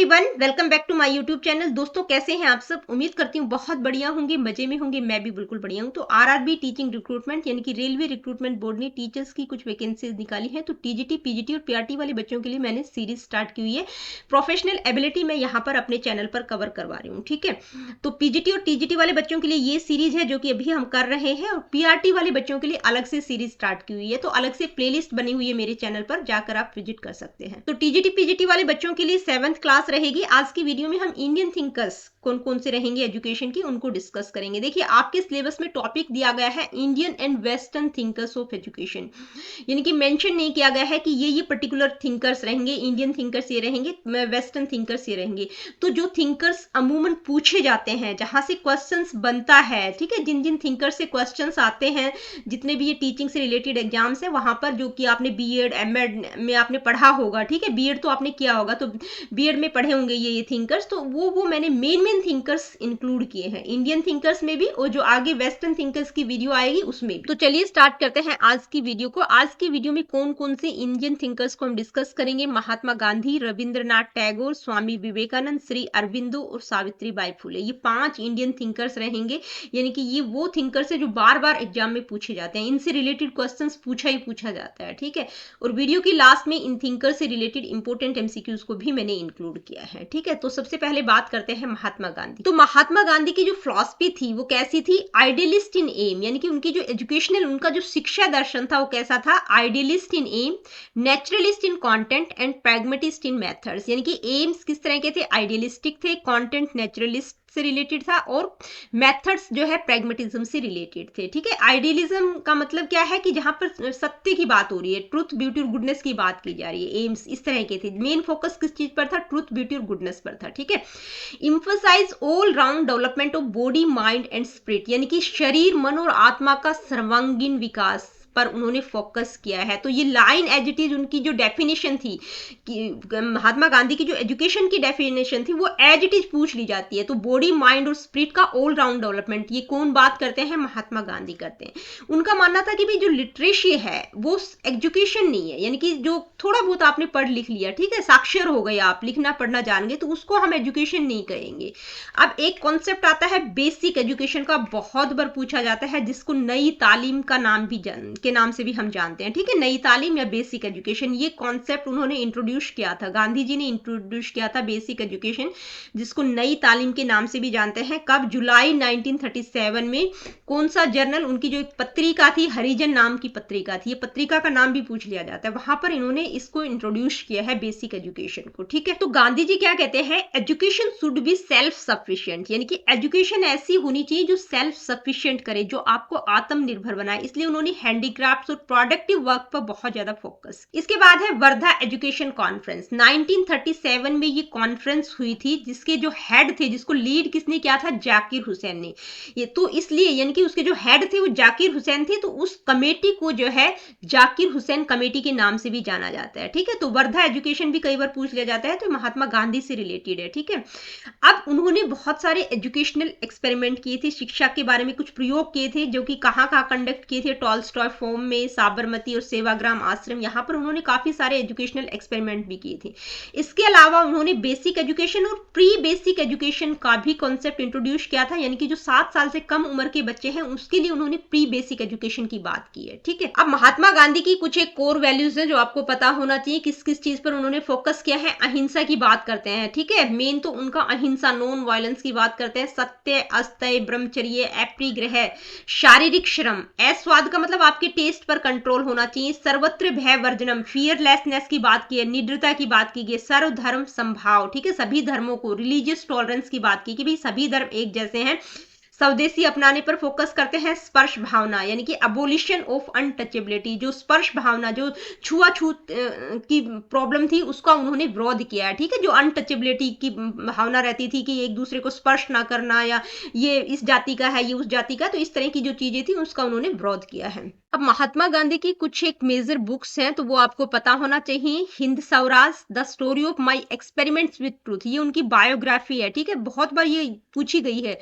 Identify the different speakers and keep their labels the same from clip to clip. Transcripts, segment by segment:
Speaker 1: Everyone, welcome back to my YouTube channel. दोस्तों, कैसे हैं आप सब? उम्मीद करती हूँ बहुत बढ़िया होंगे, मजे में होंगे। मैं भी बिल्कुल बढ़िया हूँ। तो आरआरबी टीचिंग रिक्रूटमेंट यानी कि रेलवे रिक्रूटमेंट बोर्ड ने टीचर्स की कुछ वैकेंसीज निकाली है। तो टीजीटी, पीजीटी और पीआरटी वाले बच्चों के लिए मैंने सीरीज स्टार्ट की हुई है। प्रोफेशनल एबिलिटी मैं यहाँ पर अपने चैनल पर कवर करवा रही हूँ, ठीक है। तो पीजीटी और टीजीटी वाले बच्चों के लिए ये सीरीज है जो कि अभी हम कर रहे हैं, और पीआरटी वाले बच्चों के लिए अलग से सीरीज स्टार्ट की हुई है। तो अलग से प्लेलिस्ट बनी हुई है मेरे चैनल पर, जाकर आप विजिट कर सकते हैं। तो टीजीटी पीजीटी वाले बच्चों के लिए 7th क्लास रहेगी। आज की वीडियो में हम इंडियन थिंकर्स कौन कौन से रहेंगे एजुकेशन की, उनको डिस्कस करेंगे। देखिए, आपके सिलेबस में टॉपिक दिया गया है Indian and western thinkers of education, यानी कि मेंशन नहीं किया गया है कि ये पर्टिकुलर थिंकर्स रहेंगे, इंडियन थिंकर्स ये रहेंगे, वेस्टर्न थिंकर्स ये रहेंगे। तो जो थिंकर्स अमूमन पूछे जाते हैं, जहां से क्वेश्चंस बनता है, ठीक है, जिन जिन थिंकर्स से क्वेश्चंस आते हैं, जितने भी ये टीचिंग से रिलेटेड एग्जाम्स है, वहां पर जो कि आपने बीएड एमएड में आपने पढ़ा होगा, ठीक है, बीएड तो आपने किया होगा, तो बीएड में पढ़े होंगे ये थिंकर्स। तो वो मैंने मेन थिंकर्स इंक्लूड किए हैं इंडियन थिंकर्स में भी, और जो आगे वेस्टर्न थिंकर्स की वीडियो आएगी उसमें भी। तो चलिए स्टार्ट करते हैं आज की वीडियो को। आज की वीडियो में कौन कौन से इंडियन थिंकर्स को हम डिस्कस करेंगे? महात्मा गांधी, रविंद्रनाथ टैगोर, स्वामी विवेकानंद, श्री अरविंदो और सावित्री बाई फुले। ये 5 इंडियन थिंकर्स रहेंगे, यानी कि ये वो थिंकर्स है जो बार बार एग्जाम में पूछे जाते हैं। इनसे रिलेटेड क्वेश्चन पूछा जाता है, ठीक है। और वीडियो की लास्ट में इन थिंकर से रिलेटेड इंपोर्टेंट एमसीक्यूज को भी मैंने इंक्लूड किया है, ठीक है। तो सबसे पहले बात करते हैं महात्मा गांधी। तो महात्मा गांधी की जो फिलॉसफी थी वो कैसी थी? आइडियलिस्ट इन एम, यानी कि उनकी जो एजुकेशनल, उनका जो शिक्षा दर्शन था वो कैसा था? Idealist in aim, naturalist in content and pragmatist in methods. यानी कि एम्स किस तरह के थे? आइडियलिस्टिक थे, कंटेंट नेचुरलिस्ट से रिलेटेड था, और मेथड्स जो है प्रैग्मेटिज्म से रिलेटेड थे, ठीक है। आइडियलिज्म का मतलब क्या है कि जहां पर सत्य की बात हो रही है, ट्रुथ ब्यूटी और गुडनेस की बात की जा रही है, एम्स इस तरह के थे। मेन फोकस किस चीज पर था? ट्रुथ ब्यूटी और गुडनेस पर था, ठीक है। Emphasise all round development of body mind and spirit, यानी कि शरीर, मन और आत्मा का सर्वांगीण विकास पर उन्होंने फोकस किया है। तो ये लाइन एज इट इज उनकी जो डेफिनेशन थी कि महात्मा गांधी की जो एजुकेशन की डेफिनेशन थी वो एज इट इज पूछ ली जाती है। तो बॉडी माइंड और स्पिरिट का ऑल राउंड डेवलपमेंट ये कौन बात करते हैं? महात्मा गांधी करते हैं। उनका मानना था कि भाई जो लिटरेसी है वो एजुकेशन नहीं है, यानी कि जो थोड़ा बहुत आपने पढ़ लिख लिया, ठीक है, साक्षर हो गए आप, लिखना पढ़ना जान गए, तो उसको हम एजुकेशन नहीं कहेंगे। अब एक कॉन्सेप्ट आता है बेसिक एजुकेशन का, बहुत बार पूछा जाता है, जिसको नई तालीम का नाम भी के नाम से भी हम जानते हैं, ठीक है। नई तालीम या बेसिक एजुकेशन, ये कॉन्सेप्ट उन्होंने इंट्रोड्यूस किया था, गांधी जी ने इंट्रोड्यूस किया था बेसिक एजुकेशन, जिसको नई तालीम के नाम से भी जानते हैं। कब? जुलाई 1937 में। कौन सा जर्नल? उनकी जो एक पत्रिका थी, हरिजन नाम की पत्रिका थी, ये पत्रिका का नाम भी पूछ लिया जाता है, वहां पर इन्होंने इसको इंट्रोड्यूस किया है बेसिक एजुकेशन को, ठीक है। तो गांधी जी क्या कहते हैं? Education should be self sufficient, यानी कि एजुकेशन ऐसी होनी चाहिए जो सेल्फ सफिशिएंट करे, जो आपको आत्मनिर्भर बनाए। इसलिए उन्होंने हैंडीक्राफ्ट्स और प्रोडक्टिव वर्क पर बहुत ज्यादा फोकस। इसके बाद है वर्धा एजुकेशन कॉन्फ्रेंस। 1937 में ये कॉन्फ्रेंस हुई थी, जिसके जो हेड थे, जिसको लीड किसने किया था? जाकिर हुसैन ने। ये तो इसलिए, यानी कि उसके जो हेड थे वो जाकिर हुसैन थे, तो उस कमेटी को जो है जाकिर हुसैन कमेटी के नाम से भी जाना जाता है, ठीक है। तो वर्धा एजुकेशन भी कई बार पूछ लिया जाता है, तो महात्मा गांधी से रिलेटेड है, ठीक है। अब उन्होंने बहुत सारे एजुकेशनल एक्सपेरिमेंट किए थे, शिक्षा के बारे में कुछ प्रयोग किए थे, जो कि कहाँ कंडक्ट किए थे? टॉलस्टॉय फॉर्म में, साबरमती और सेवाग्राम आश्रम, यहाँ पर उन्होंने काफी सारे एजुकेशनल एक्सपेरिमेंट भी किए थे। इसके अलावा उन्होंने बेसिक एजुकेशन और प्री बेसिक एजुकेशन का भी कॉन्सेप्ट इंट्रोड्यूस किया था, यानी कि जो 7 साल से कम उम्र के बच्चे हैं उसके लिए उन्होंने प्री बेसिक एजुकेशन की बात की है, ठीक है। अब महात्मा गांधी की कुछ एक कोर वैल्यूज है जो आपको पता होना चाहिए, किस किस चीज पर उन्होंने फोकस किया है। अहिंसा की बात करते हैं, ठीक है, मेन तो उनका अहिंसा, नॉन वायलेंस की बात करते हैं। सत्य, अस्तेय, ब्रह्मचर्य, अपरिग्रह, शारीरिक श्रम, अस्वाद का मतलब आपके टेस्ट पर कंट्रोल होना चाहिए। सर्वत्र भय वर्जनम, फियरलेसनेस की बात की है, निडरता की बात की गई, सर्वधर्म संभाव, ठीक है, सभी धर्मों को, रिलीजियस टॉलरेंस की बात की कि भाई सभी धर्म एक जैसे हैं। स्वदेशी अपनाने पर फोकस करते हैं। स्पर्श भावना, यानी कि अबोलिशन ऑफ अनटचेबिलिटी, जो स्पर्श भावना, जो छुआछूत की प्रॉब्लम थी, उसका उन्होंने विरोध किया है, ठीक है। जो अनटचेबिलिटी की भावना रहती थी कि एक दूसरे को स्पर्श ना करना, या ये इस जाति का है, ये उस जाति का, तो इस तरह की जो चीजें थी उसका उन्होंने विरोध किया है। अब महात्मा गांधी की कुछ एक मेजर बुक्स हैं तो वो आपको पता होना चाहिए। Hind Swaraj, the story of my experiments with truth, ये उनकी बायोग्राफी है, ठीक है, बहुत बार ये पूछी गई है।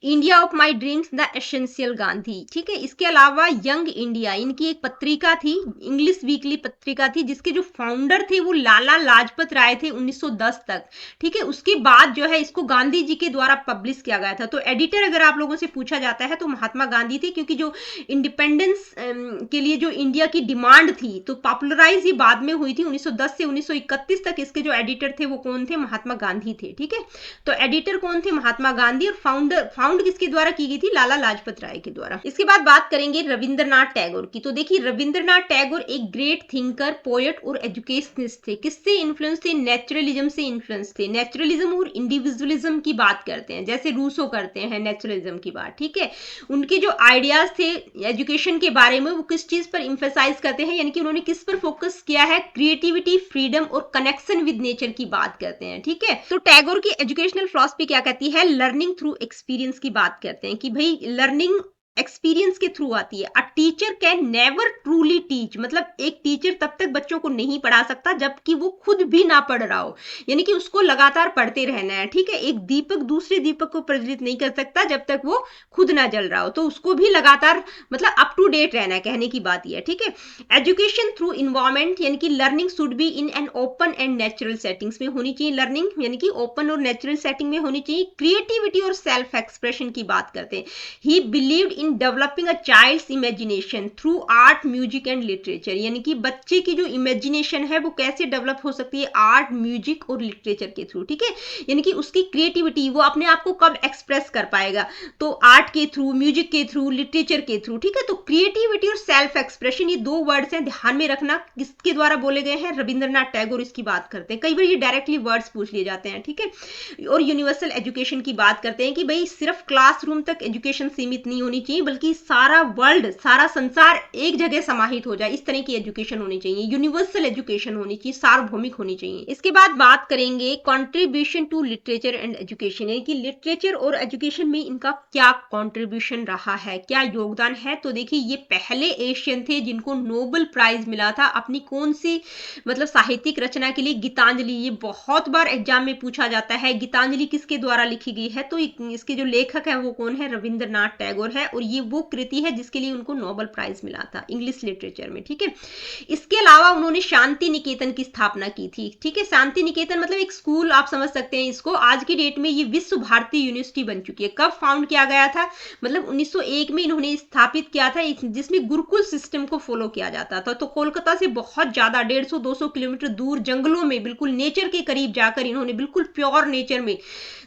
Speaker 1: India of my dreams, the essential Gandhi, ठीक है। इसके अलावा यंग इंडिया, इनकी एक पत्रिका थी, इंग्लिश वीकली पत्रिका थी, जिसके जो फाउंडर थे वो लाला लाजपत राय थे 1910 तक, ठीक है। उसके बाद जो है इसको गांधी जी के द्वारा पब्लिश किया गया था। तो एडिटर अगर आप लोगों से पूछा जाता है तो महात्मा गांधी थे, क्योंकि जो इंडिपेंडेंस के लिए जो इंडिया की डिमांड थी तो पॉपुलराइज ये बाद में हुई थी। 1910 से 1931 तक इसके जो एडिटर थे वो कौन थे? महात्मा गांधी थे, ठीक है। तो एडिटर कौन थे? महात्मा गांधी। और फाउंड किसके द्वारा की गई थी? लाला लाजपत राय के द्वारा। इसके बाद बात करेंगे रविंद्रनाथ टैगोर की। तो देखिए रविंद्रनाथ टैगोर एक ग्रेट थिंकर, पोएट और एजुकेशनिस्ट थे। किससे इन्फ्लुएंस थे? नेचुरलिज्म से इन्फ्लुएंस थे। नेचुरलिज्म और इंडिविजुअलिज्म की बात करते हैं, जैसे रूसो करते हैं नेचुरलिज्म की बात, ठीक है। उनके जो आइडियाज थे एजुकेशन के बारे में वो किस चीज पर इंफेसाइज करते हैं, यानी कि उन्होंने किस पर फोकस किया है? क्रिएटिविटी, फ्रीडम और कनेक्शन विद नेचर की बात करते हैं, ठीक है। तो टैगोर की एजुकेशनल फिलॉसफी क्या कहती है? लर्निंग थ्रू एक्सपीरियंस की बात करते हैं कि भाई लर्निंग एक्सपीरियंस के थ्रू आती है। अ teacher can never truly teach, मतलब एक टीचर तब तक बच्चों को नहीं पढ़ा सकता जबकि वो खुद भी ना पढ़ रहा हो, यानी कि उसको लगातार पढ़ते रहना है, ठीक है। एक दीपक दूसरे दीपक को प्रज्वलित नहीं कर सकता जब तक वो खुद ना जल रहा हो, तो उसको भी लगातार मतलब अप टू डेट रहना है, कहने की बात यह, ठीक है। एजुकेशन थ्रू इन्वायरमेंट, यानी कि learning should be in an open and natural settings में होनी चाहिए। लर्निंग यानी कि ओपन और नेचुरल सेटिंग में होनी चाहिए। क्रिएटिविटी और सेल्फ एक्सप्रेशन की बात करते हैं। He believed in developing a child's imagination through art, music and literature, यानी कि बच्चे की जो इमेजिनेशन है वो कैसे डेवलप हो सकती है? आर्ट, म्यूजिक और लिटरेचर के थ्रू, ठीक है। यानी कि उसकी क्रिएटिविटी वो अपने आप को कब एक्सप्रेस कर पाएगा? तो आर्ट के थ्रू, म्यूजिक के थ्रू, लिटरेचर के थ्रू, ठीक है। तो क्रिएटिविटी और सेल्फ एक्सप्रेशन ये दो वर्ड्स हैं, ध्यान में रखना। किसके द्वारा बोले गए हैं? रविंद्रनाथ टैगोर इसकी बात करते हैं। कई बार ये डायरेक्टली वर्ड्स पूछ लिए जाते हैं, ठीक है। और यूनिवर्सल एजुकेशन की बात करते हैं कि भाई सिर्फ क्लासरूम तक एजुकेशन सीमित नहीं होनी चाहिए, बल्कि सारा वर्ल्ड, सारा संसार एक जगह समाहित हो जाए, इस तरह की एजुकेशन होनी चाहिए। यूनिवर्सल एजुकेशन होनी चाहिए, सार्वभौमिक होनी चाहिए। इसके बाद बात करेंगे contribution to literature and education, यानी कि लिटरेचर और एजुकेशन में इनका क्या कॉन्ट्रीब्यूशन रहा है, क्या योगदान है। तो देखिए ये पहले एशियन थे जिनको नोबेल प्राइज मिला था अपनी कौन सी मतलब साहित्यिक रचना के लिए? गीतांजलि। ये बहुत बार एग्जाम में पूछा जाता है, गीतांजलि किसके द्वारा लिखी गई है? तो इसके जो लेखक है वो कौन है? रविंद्रनाथ टैगोर है। और ये वो कृति है जिसके लिए उनको नोबेल प्राइज मिला था इंग्लिश लिटरेचर में, ठीक है। इसके अलावा उन्होंने शांति निकेतन की स्थापना की थी, ठीक है। शांति निकेतन मतलब एक स्कूल आप समझ सकते हैं इसको। आज की डेट में ये विश्व भारती यूनिवर्सिटी बन चुकी है। कब फाउंड किया गया था? मतलब 1901 में इन्होंने स्थापित किया था, जिसमें गुरुकुल सिस्टम को फॉलो किया जाता था। तो कोलकाता से बहुत ज्यादा 150-200 किलोमीटर दूर जंगलों में बिल्कुल नेचर के करीब जाकर इन्होंने बिल्कुल प्योर नेचर में,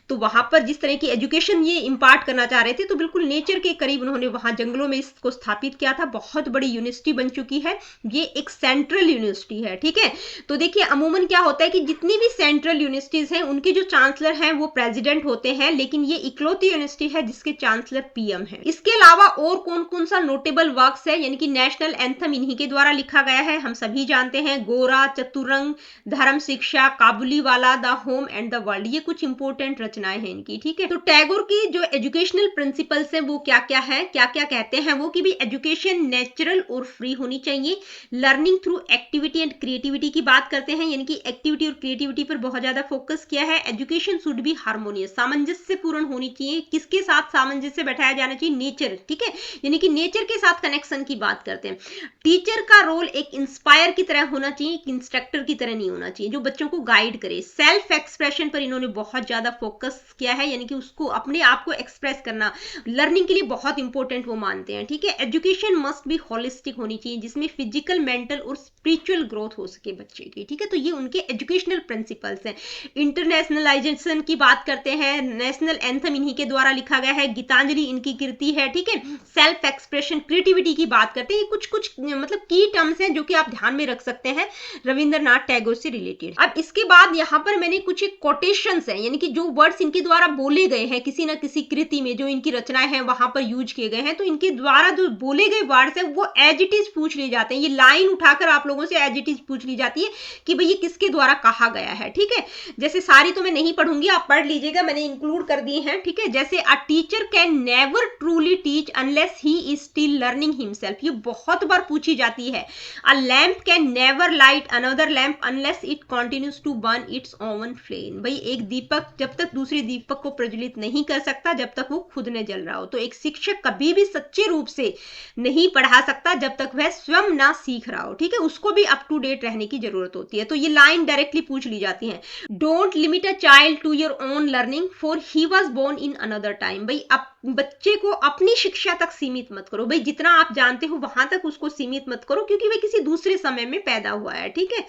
Speaker 1: तो वहां पर जिस तरह की एजुकेशन ये इंपार्ट करना चाह रहे थे तो बिल्कुल नेचर के करीब उन्होंने वहां जंगलों में इसको स्थापित किया था। बहुत बड़ी यूनिवर्सिटी बन चुकी है, ये एक सेंट्रल यूनिवर्सिटी है, ठीक है। तो देखिए अमूमन क्या होता है कि जितनी भी सेंट्रल यूनिवर्सिटीज हैं उनके जो चांसलर हैं वो प्रेसिडेंट होते हैं, लेकिन ये इकलौती यूनिवर्सिटी है जिसके चांसलर पीएम है। इसके अलावा और कौन कौन सा नोटेबल वर्क्स है, यानी कि नेशनल एंथम इन्हीं के द्वारा लिखा गया है, हम सभी जानते हैं। गोरा, चतुरंग, धर्म शिक्षा, Kabuliwala, the home and the world, ये कुछ इंपोर्टेंट रचनाएं हैं इनकी, ठीक है। तो टैगोर की जो एजुकेशनल प्रिंसिपल्स हैं वो क्या क्या है, क्या क्या कहते हैं वो? कि भी एजुकेशन नेचुरल और फ्री होनी चाहिए। Learning through activity and creativity की बात करते हैं, यानी कि एक्टिविटी और क्रिएटिविटी पर बहुत ज्यादा फोकस किया है। एजुकेशन शुड बी हार्मोनियस, सामंजस्य पूर्ण होनी चाहिए। किसके साथ सामंजस्य बैठाया जाना चाहिए? नेचर, ठीक है। यानी कि नेचर के साथ कनेक्शन की बात करते हैं। टीचर का रोल एक इंस्पायर की तरह होना चाहिए, एक इंस्ट्रक्टर की तरह नहीं होना चाहिए, जो बच्चों को गाइड करे। सेल्फ एक्सप्रेशन पर इन्होंने बहुत ज्यादा फोकस किया है, यानी कि उसको अपने आप को एक्सप्रेस करना लर्निंग के लिए बहुत इंपॉर्टेंट वो मानते हैं, ठीक है। एजुकेशन मस्ट बी होलिस्टिक होनी चाहिए, जिसमें फिजिकल, मेंटल और स्पिरिचुअल ग्रोथ हो सके बच्चे की, ठीक है। तो ये उनके एजुकेशनल प्रिंसिपल्स हैं। इंटरनेशनलाइजेशन की बात करते हैं, नेशनल एंथम इन्हीं के द्वारा लिखा गया है, गीतांजलि इनकी कृति है, ठीक है। सेल्फ एक्सप्रेशन, क्रिएटिविटी की बात करते हैं। कुछ कुछ मतलब की टर्म्स हैं जो कि आप ध्यान में रख सकते हैं रविंद्रनाथ टैगोर से रिलेटेड। अब इसके बाद यहाँ पर मैंने कुछ कोटेशंस हैं, यानी कि जो वर्ड वर्ड्स इनके द्वारा बोले गए हैं किसी ना किसी कृति में, जो इनकी रचनाएं हैं वहां पर यूज किए गए हैं, तो इनके द्वारा जो बोले गए वर्ड्स हैं वो एज इट इज पूछ लिए जाते हैं। ये लाइन उठाकर आप लोगों से एज इट इज पूछ ली जाती है कि भाई ये किसके द्वारा कहा गया है। ठीक है, जैसे सारी तो मैं नहीं पढ़ूंगी, आप पढ़ लीजिएगा, मैंने इंक्लूड कर दिए हैं। ठीक है, जैसे a teacher can never truly teach unless he is still learning himself, ये बहुत बार पूछी जाती है। A lamp can never light another lamp unless it continues to burn its own flame, भाई एक दीपक जब तक दूसरे दीपक को प्रज्वलित नहीं कर सकता जब तक वो खुद न जल रहा हो। तो एक शिक्षक कभी भी सच्चे रूप से नहीं पढ़ा सकता जब तक वह स्वयं ना सीख रहा हो। ठीक है, उसको भी अप टू डेट रहने की जरूरत होती है। तो ये लाइन डायरेक्टली पूछ ली जाती है, don't limit a child to your own learning for he was born in another time, भाई अब बच्चे को अपनी शिक्षा तक सीमित मत करो, भाई जितना आप जानते हो वहां तक उसको सीमित मत करो क्योंकि वह किसी दूसरे समय में पैदा हुआ है। ठीक है,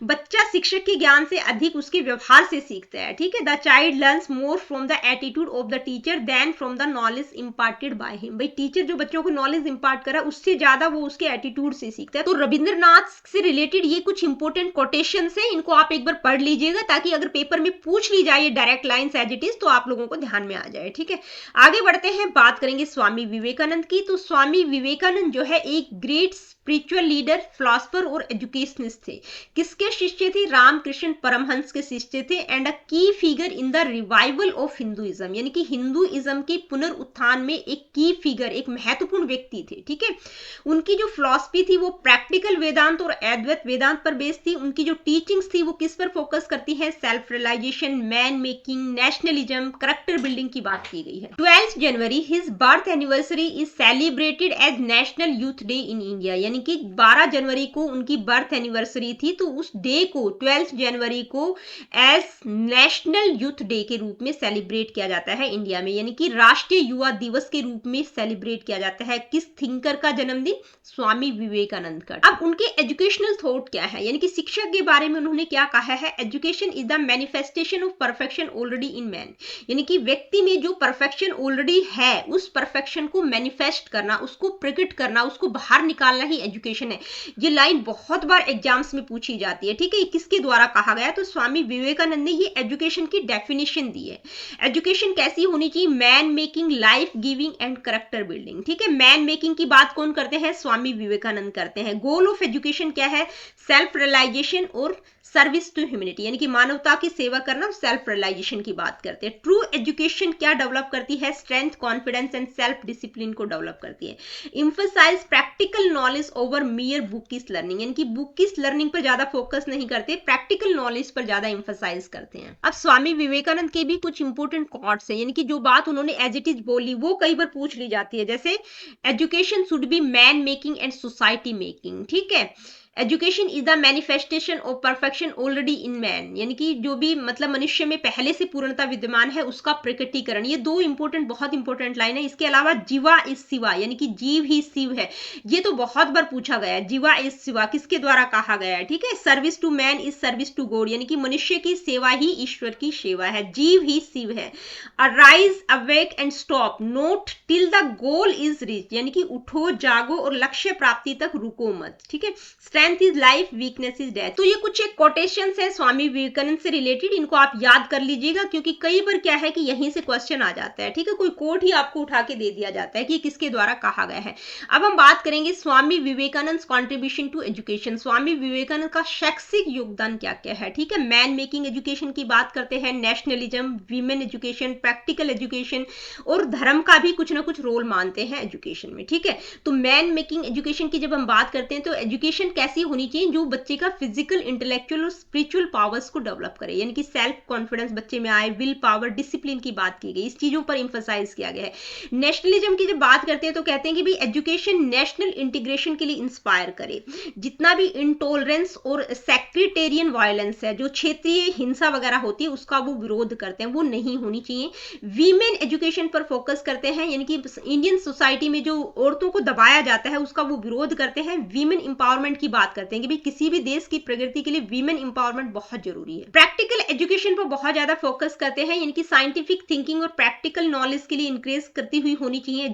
Speaker 1: बच्चा शिक्षक के ज्ञान से अधिक उसके व्यवहार से सीखता है। ठीक है, the child learns more from the attitude of the teacher than from the knowledge imparted by him, भाई टीचर जो बच्चों को नॉलेज इम्पार्ट करा उससे ज्यादा वो उसके एटीट्यूड से सीखता है। तो रविंद्रनाथ से रिलेटेड ये कुछ इंपॉर्टेंट कोटेशन है, इनको आप एक बार पढ़ लीजिएगा ताकि अगर पेपर में पूछ ली जाए direct lines as it is तो आप लोगों को ध्यान में आ जाए। ठीक है, आगे बढ़ते हैं, बात करेंगे स्वामी विवेकानंद की। तो स्वामी विवेकानंद जो है एक ग्रेट स्पिरिचुअल लीडर, फिलोसोफर और एजुकेशनिस्ट थे। किसके शिष्य थे? रामकृष्ण परमहंस के शिष्य थे एंड अ की figure in the revival of Hinduism, यानी कि हिंदुइज्म के पुनरुत्थान में एक की फिगर, एक महत्वपूर्ण व्यक्ति थे। ठीक है, उनकी जो फिलॉसफी थी वो प्रैक्टिकल वेदांत और अद्वैत वेदांत पर बेस्ड थी। उनकी जो टीचिंग्स थी वो किस पर फोकस करती है? Self realisation, man making, nationalism, character building की बात की गई है। 12 January his birth anniversary is celebrated as national youth day in India, यानी कि 12 जनवरी को उनकी बर्थ एनिवर्सरी थी, तो उस डे को 12 जनवरी को एज नेशनल यूथ डे के रूप में सेलिब्रेट किया जाता है इंडिया में, यानी कि राष्ट्रीय युवा दिवस के रूप में सेलिब्रेट किया जाता है। किस थिंकर का जन्मदिन? स्वामी विवेकानंद का। अब उनके एजुकेशनल थॉट क्या है, यानी कि शिक्षा के बारे में उन्होंने क्या कहा है? Education is the manifestation of perfection already in man, यानी कि व्यक्ति में जो परफेक्शन ऑलरेडी है उस परफेक्शन को मैनिफेस्ट करना, उसको प्रकट करना, उसको बाहर निकालना ही एजुकेशन है। ये लाइन बहुत बार एग्जाम्स में पूछी जाती है। ठीक है, किसके द्वारा कहा गया? तो स्वामी विवेकानंद ने ये एजुकेशन की डेफिनेशन दी है। एजुकेशन कैसी होनी चाहिए? Man making, life giving and character building. ठीक है, मैन मेकिंग की बात कौन करते हैं? स्वामी विवेकानंद करते हैं। गोल ऑफ एजुकेशन क्या है? सेल्फ रियलाइजेशन और सर्विस टू ह्यूमैनिटी, यानी कि मानवता की सेवा करना, सेल्फ रियलाइजेशन की बात करते हैं। ट्रू एजुकेशन क्या डेवलप करती है? Strength, confidence and self discipline को डेवलप करती है। Emphasise practical knowledge over mere bookish learning, यानी कि बुकिश लर्निंग पर ज्यादा फोकस नहीं करते, प्रैक्टिकल नॉलेज पर ज्यादा एम्फसाइज करते हैं। अब स्वामी विवेकानंद के भी कुछ इंपोर्टेंट कोट्स हैं, यानी कि जो बात उन्होंने एज इट इज बोली वो कई बार पूछ ली जाती है, जैसे education should B man making and society making. ठीक है, education is the manifestation of perfection already in man, यानी कि जो भी मतलब मनुष्य में पहले से पूर्णता विद्यमान है उसका प्रकटीकरण। ये दो इंपोर्टेंट, बहुत इंपोर्टेंट लाइन है। इसके अलावा जीवा इज शिवा, यानी कि जीव ही शिव है, ये तो बहुत बार पूछा गया है। जीवा इज शिवा किसके द्वारा कहा गया है? ठीक है, service to man is service to God, यानी कि मनुष्य की सेवा ही ईश्वर की सेवा है, जीव ही शिव है। Arise, awake and stop note till the goal is reach, यानी कि उठो, जागो और लक्ष्य प्राप्ति तक रुको मत। ठीक है, strength is life, weakness is death. तो ये कुछ एक कोटेशंस है स्वामी विवेकानंद से रिलेटेड, इनको आप याद कर लीजिएगा क्योंकि कई बार क्या है कि यहीं से क्वेश्चन आ जाता है। ठीक है, कोई कोट ही आपको उठा के दे दिया जाता है कि किसके द्वारा कहा गया है। अब हम बात करेंगे Swami Vivekananda contribution to education, Swami Vivekananda का शैक्षिक योगदान क्या क्या है। ठीक है, मैन मेकिंग एजुकेशन की बात करते हैं, nationalism, women education, practical education और धर्म का भी कुछ ना कुछ रोल मानते हैं एजुकेशन में। ठीक है, तो मैन मेकिंग एजुकेशन की जब हम बात करते हैं तो एजुकेशन कैसी होनी चाहिए? जो बच्चे का फिजिकल, इंटेलेक्चुअल और स्पिरिचुअल पावर्स को डेवलप करे, यानी कि सेल्फ कॉन्फिडेंस बच्चे में आए, विल पावर, डिसिप्लिन की बात की गई, इस चीजों पर इंफसाइज किया गया है। नेशनलिज्म की जब बात करते हैं तो कहते हैं कि भाई एजुकेशन नेशनल इंटीग्रेशन के लिए इंस्पायर करे, जितना भी इंटॉलरेंस और सेक्रेटेरियन वायलेंस है, जो क्षेत्रीय हिंसा वगैरह होती है उसका वो विरोध करते हैं, वो नहीं होनी चाहिए। वीमेन एजुकेशन पर फोकस करते हैं, यानी कि इंडियन सोसाइटी में जो औरतों को दबाया जाता है उसका वो विरोध करते हैं, वीमेन इंपावरमेंट की बात बात करते हैं कि भाई किसी भी देश की प्रगति के लिए वीमेन एम्पावरमेंट बहुत जरूरी है। प्रैक्टिकल एजुकेशन पर बहुत ज्यादा फोकस करते हैं, यानी कि साइंटिफिक थिंकिंग और प्रैक्टिकल नॉलेज के लिए इंक्रेज करती हुई होनी चाहिए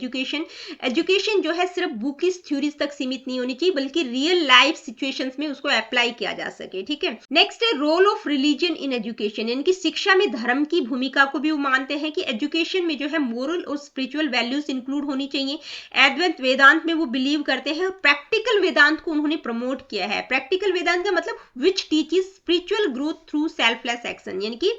Speaker 1: एजुकेशन जो है सिर्फ बुकिश थ्योरीज तक सीमित नहीं होनी चाहिए, बल्कि रियल लाइफ सिचुएशंस में उसको अप्लाई किया जा सके। ठीक है, नेक्स्ट है role of religion in education, यानी कि शिक्षा में धर्म की भूमिका को भी वो मानते हैं कि एजुकेशन में जो है मोरल और स्पिरिचुअल वैल्यूज इंक्लूड होनी चाहिए। एडवेंट वेदांत में वो बिलीव करते हैं, और प्रैक्टिकल वेदांत को उन्होंने प्रमोट किया है। प्रैक्टिकल वेदांत का मतलब which teaches spiritual growth through selfless action, यानी कि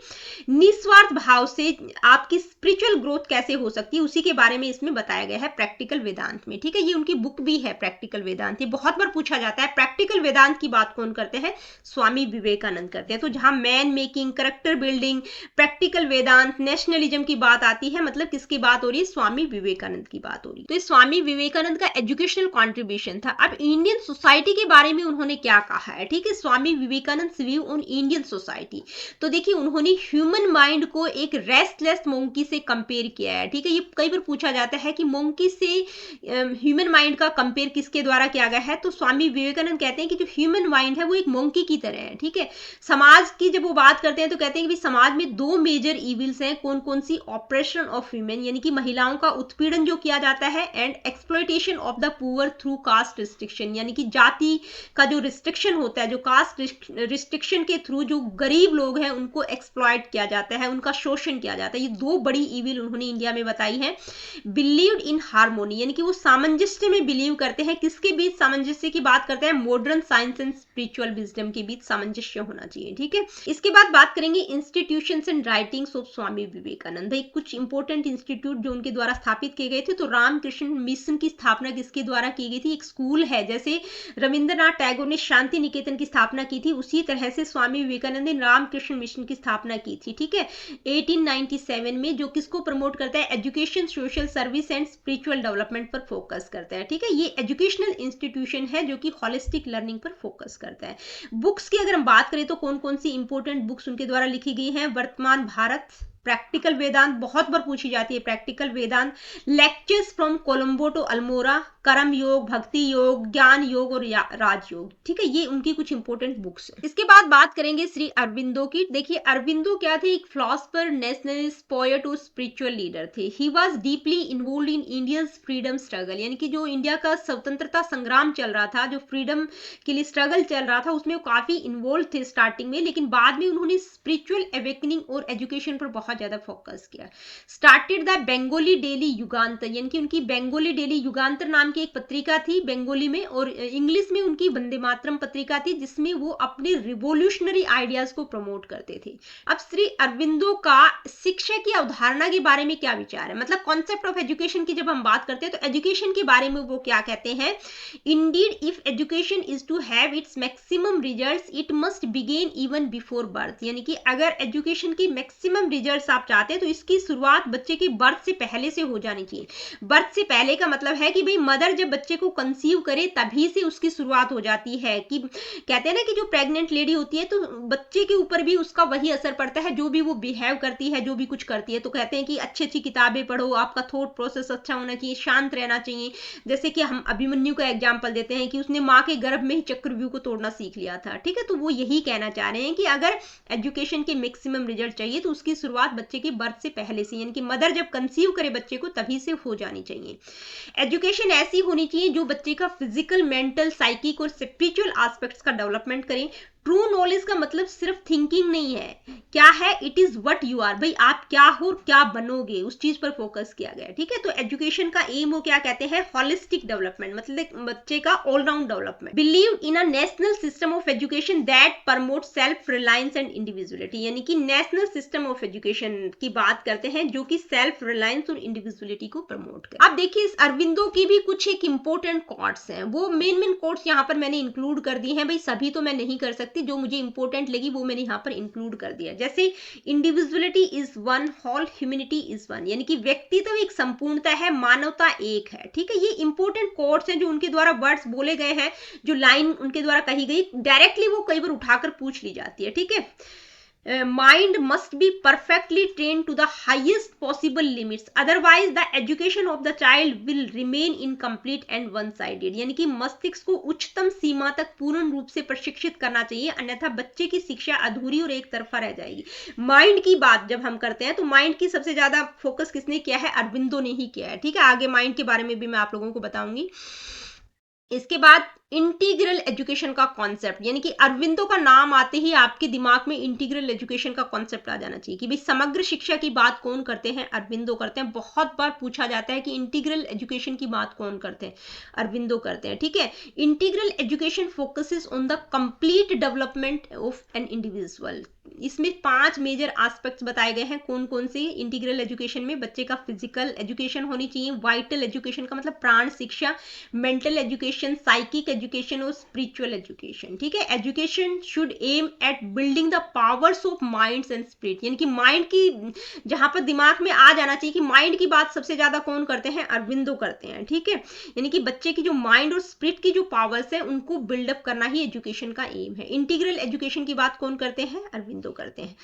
Speaker 1: निस्वार्थ भाव से आपकी स्पिरिचुअल ग्रोथ कैसे हो सकती है, उसी के बारे में इसमें बताया गया है प्रैक्टिकल वेदांत में। ठीक है, ये उनकी बुक भी है प्रैक्टिकल वेदांत। ये बहुत बार पूछा जाता है प्रैक्टिकल वेदांत की बात कौन करते हैं, स्वामी विवेकानंद करते हैं। तो जहां man making, character building, practical Vedanta, nationalism की बात आती है, मतलब किसकी बात हो रही है, स्वामी विवेकानंद की बात हो रही है। तो स्वामी विवेकानंद का एजुकेशनल कॉन्ट्रीब्यूशन था। अब इंडियन सोसाइटी के बारे में उन्होंने क्या कहा है, ठीक है, Swami Vivekananda view on Indian society. तो देखिए उन्होंने ह्यूमन माइंड को एक रेस्टलेस मोंकी से कंपेयर किया है। ठीक है, ये कई बार पूछा जाता है कि मोंकी से ह्यूमन माइंड का कंपेयर किसके द्वारा किया गया है, तो स्वामी विवेकानंद कहते हैं कि जो ह्यूमन माइंड है वो एक मोंकी की तरह है। ठीक है, समाज की जब वो बात करते हैं तो कहते हैं कि समाज में दो मेजर इविल्स हैं, कौन कौन सी, ऑपरेशन ऑफ ह्यूमन, यानी कि महिलाओं का उत्पीड़न जो किया जाता है, and exploitation of the poor through caste restriction, यानी कि जाति का जो रिस्ट्रिक्शन होता है, जो कास्ट रिस्ट्रिक्शन के थ्रू जो गरीब लोग हैं उनको एक्सप्लॉयट किया जाता है, उनका शोषण किया जाता है। ये दो बड़ी इविल उन्होंने इंडिया में बताई है। बिलीव्ड इन हार्मोनी, यानी कि वो सामंजस्य में बिलीव करते हैं। किसके बीच सामंजस्य की बात करते हैं, modern science and spiritual wisdom के बीच सामंजस्य होना चाहिए। ठीक है, इसके बाद बात करेंगे institutions and writings of Swami Vivekananda. भाई कुछ इंपॉर्टेंट इंस्टीट्यूट जो उनके द्वारा स्थापित किए गए थे, तो रामकृष्ण मिशन की स्थापना किसके द्वारा की गई थी, एक स्कूल है, जैसे रविंद्रनाथ टैगोर ने शांति निकेतन की स्थापना की थी, उसी तरह से स्वामी विवेकानंद ने रामकृष्ण मिशन की स्थापना की थी। ठीक है, 1897 में, जो किसको प्रमोट करता है, education, social service and spiritual development पर फोकस करता है। ठीक है, ये एजुकेशनल इंस्टीट्यूशन है जो कि होलिस्टिक लर्निंग पर फोकस करता है। बुक्स की अगर हम बात करें तो कौन कौन सी इंपॉर्टेंट बुक्स उनके द्वारा लिखी गई हैं, वर्तमान भारत, प्रैक्टिकल वेदांत, बहुत बार पूछी जाती है practical Vedanta, lectures from Colombo to Almora, Karma Yoga, भक्ति योग, ज्ञान योग और राजयोग। ठीक है, ये उनकी कुछ इंपॉर्टेंट बुक्स हैं। इसके बाद बात करेंगे श्री अरविंदो की। देखिए अरविंदो क्या थे, एक फिलोसोफर, नेशनलिस्ट, पोएट और स्पिरिचुअल लीडर थे। He was deeply involved in Indians freedom struggle, यानी कि जो इंडिया का स्वतंत्रता संग्राम चल रहा था, जो फ्रीडम के लिए स्ट्रगल चल रहा था, उसमें वो काफी इन्वॉल्व थे स्टार्टिंग में, लेकिन बाद में उन्होंने स्पिरिचुअल अवेकनिंग और एजुकेशन पर बहुत ज्यादा फोकस किया। स्टार्टेड द बंगाली डेली युगांतर, यानी कि उनकी बंगाली डेली युगांतर नाम की एक पत्रिका थी बंगाली में, और इंग्लिश में उनकी वंदे मातरम पत्रिका थी, जिसमें वो अपने रिवोल्यूशनरी आइडियाज को प्रमोट करते थे। अब श्री अरविंदो का शिक्षा की अवधारणा के बारे में क्या विचार है, मतलब कॉन्सेप्ट ऑफ एजुकेशन की जब हम बात करते हैं तो एजुकेशन के बारे में वो क्या कहते हैं, indeed if education is to have its maximum results it must begin even before birth, यानी कि अगर एजुकेशन की मैक्सिमम रिजल्ट्स आप चाहते हैं तो इसकी शुरुआत बच्चे की बर्थ से पहले से हो जानी चाहिए। बर्थ से पहले का मतलब है कि भाई मदर जब बच्चे को कंसीव करे तभी से उसकी शुरुआत हो जाती है। कि कहते हैं ना कि जो प्रेग्नेंट लेडी होती है तो बच्चे के ऊपर भी उसका वही असर पड़ता है, जो भी वो बिहेव करती है, जो भी कुछ करती है। तो कहते हैं कि अच्छी अच्छी किताबें पढ़ो, आपका थॉट प्रोसेस अच्छा होना चाहिए, शांत रहना चाहिए। जैसे कि हम अभिमन्यु का एग्जाम्पल देते हैं कि उसने माँ के गर्भ में ही चक्रव्यूह को तोड़ना सीख लिया था। ठीक है, तो वो यही कहना चाह रहे हैं कि अगर एजुकेशन के मैक्सिमम रिजल्ट चाहिए तो उसकी शुरुआत बच्चे की बर्थ से पहले से, यानी कि मदर जब कंसीव करे बच्चे को तभी से हो जानी चाहिए। एजुकेशन ऐसी होनी चाहिए जो बच्चे का फिजिकल, मेंटल, साइकिक और स्पिरिचुअल एस्पेक्ट्स का डेवलपमेंट करें। ट्रू नॉलेज का मतलब सिर्फ थिंकिंग नहीं है, क्या है, it is what you are, भाई आप क्या हो और क्या बनोगे, उस चीज पर फोकस किया गया। ठीक है, तो एजुकेशन का एम वो क्या कहते हैं, होलिस्टिक डेवलपमेंट, मतलब बच्चे का all round development. Believe in a national system of education that promote self reliance and individuality, यानी कि नेशनल सिस्टम ऑफ एजुकेशन की बात करते हैं जो कि सेल्फ रिलायंस और इंडिविजुअलिटी को प्रमोट करे। अब देखिए इस अरविंदो की भी कुछ एक इंपॉर्टेंट कोट्स हैं, वो मेन कोट्स यहाँ पर मैंने इंक्लूड कर दी हैं। भाई सभी तो मैं नहीं कर सकती, जो मुझे इंपॉर्टेंट लगी वो मैंने यहाँ पर इंक्लूड कर दिया। जैसे individuality is one, whole humanity is one, यानी कि व्यक्तित्व एक संपूर्णता है, मानवता एक है। ठीक है, ये इंपॉर्टेंट कोट्स हैं जो उनके द्वारा वर्ड्स बोले गए हैं, जो लाइन उनके द्वारा कही गई, डायरेक्टली वो कई बार उठाकर पूछ ली जाती है। ठीक है, mind must be perfectly trained to the highest possible limits, otherwise the education of the child will remain incomplete and one sided। यानी कि मस्तिष्क को उच्चतम सीमा तक पूर्ण रूप से प्रशिक्षित करना चाहिए, अन्यथा बच्चे की शिक्षा अधूरी और एक तरफा रह जाएगी। माइंड की बात जब हम करते हैं तो माइंड की सबसे ज्यादा फोकस किसने किया है? अरविंदो ने ही किया है। ठीक है, आगे माइंड के बारे में भी मैं आप लोगों को बताऊंगी। इसके बाद इंटीग्रल एजुकेशन का कॉन्सेप्ट, यानी कि अरविंदो का नाम आते ही आपके दिमाग में इंटीग्रल एजुकेशन का कॉन्सेप्ट आ जाना चाहिए कि भाई समग्र शिक्षा की बात कौन करते हैं? अरविंदो करते हैं। बहुत बार पूछा जाता है कि इंटीग्रल एजुकेशन की बात कौन करते हैं? अरविंदो करते हैं। ठीक है, integral education focuses on the complete development of an individual. इसमें 5 मेजर एस्पेक्ट्स बताए गए हैं। कौन कौन से? इंटीग्रल एजुकेशन में बच्चे का फिजिकल एजुकेशन होनी चाहिए, वाइटल एजुकेशन का मतलब प्राण शिक्षा, मेंटल एजुकेशन, साइकिक एजुकेशन और स्पिरिचुअल एजुकेशन। ठीक है, education should aim at building the powers of minds and spirit, यानी कि माइंड की जहां पर दिमाग में आ जाना चाहिए कि माइंड की बात सबसे ज्यादा कौन करते हैं? अरविंदो करते हैं। ठीक है, यानी कि बच्चे की जो माइंड और स्पिरिट की जो पावर्स है उनको बिल्डअप करना ही एजुकेशन का एम है। इंटीग्रल एजुकेशन की बात कौन करते हैं? अरविंदो करते हैं।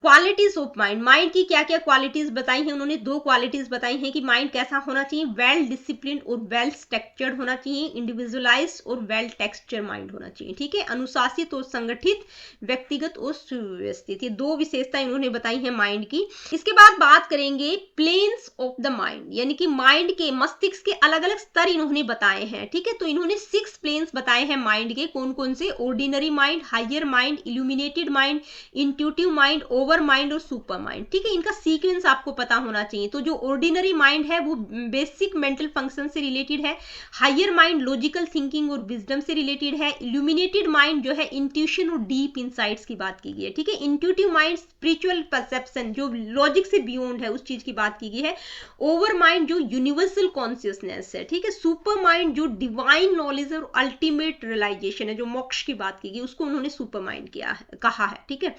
Speaker 1: क्वालिटीज ऑफ माइंड, माइंड की क्या क्या क्वालिटीज बताई हैं उन्होंने? 2 क्वालिटीज बताई हैं कि माइंड कैसा होना चाहिए, वेल डिसिप्लिन और वेल स्ट्रक्चर्ड होना चाहिए, इंडिविजुअलाइज्ड और वेल टेक्सचर माइंड होना चाहिए। ठीक है, अनुशासित और संगठित, व्यक्तिगत और सुव्यवस्थित, ये 2 विशेषताएं इन्होंने बताई हैं माइंड की। इसके बाद बात करेंगे प्लेन्स ऑफ द माइंड, यानी कि माइंड के, मस्तिष्क के अलग अलग स्तर इन्होंने बताए हैं। ठीक है, तो इन्होंने 6 प्लेन्स बताए हैं माइंड के। कौन कौन से? Ordinary mind, higher mind, illuminated mind, intuitive mind, over mind और सुपर माइंड। ठीक है, इनका सीक्वेंस आपको पता होना चाहिए। तो जो ऑर्डिनरी माइंड है वो बेसिक मेंटल फंक्शन से रिलेटेड है, हायर माइंड लॉजिकल थिंकिंग और विजडम से रिलेटेड है, इल्यूमिनेटेड माइंड जो है इंट्यूशन और डीप इनसाइट्स की बात की गई है। ठीक है, इंट्यूटिव माइंड स्पिरिचुअल परसेप्शन, जो लॉजिक से बियॉन्ड है उस चीज की बात की गई है, ओवर माइंड जो यूनिवर्सल कॉन्शियसनेस है। ठीक है, सुपर माइंड जो डिवाइन नॉलेज और अल्टीमेट रियलाइजेशन है, जो मोक्ष की बात की गई, उसको उन्होंने सुपर माइंड कहा है। ठीक है,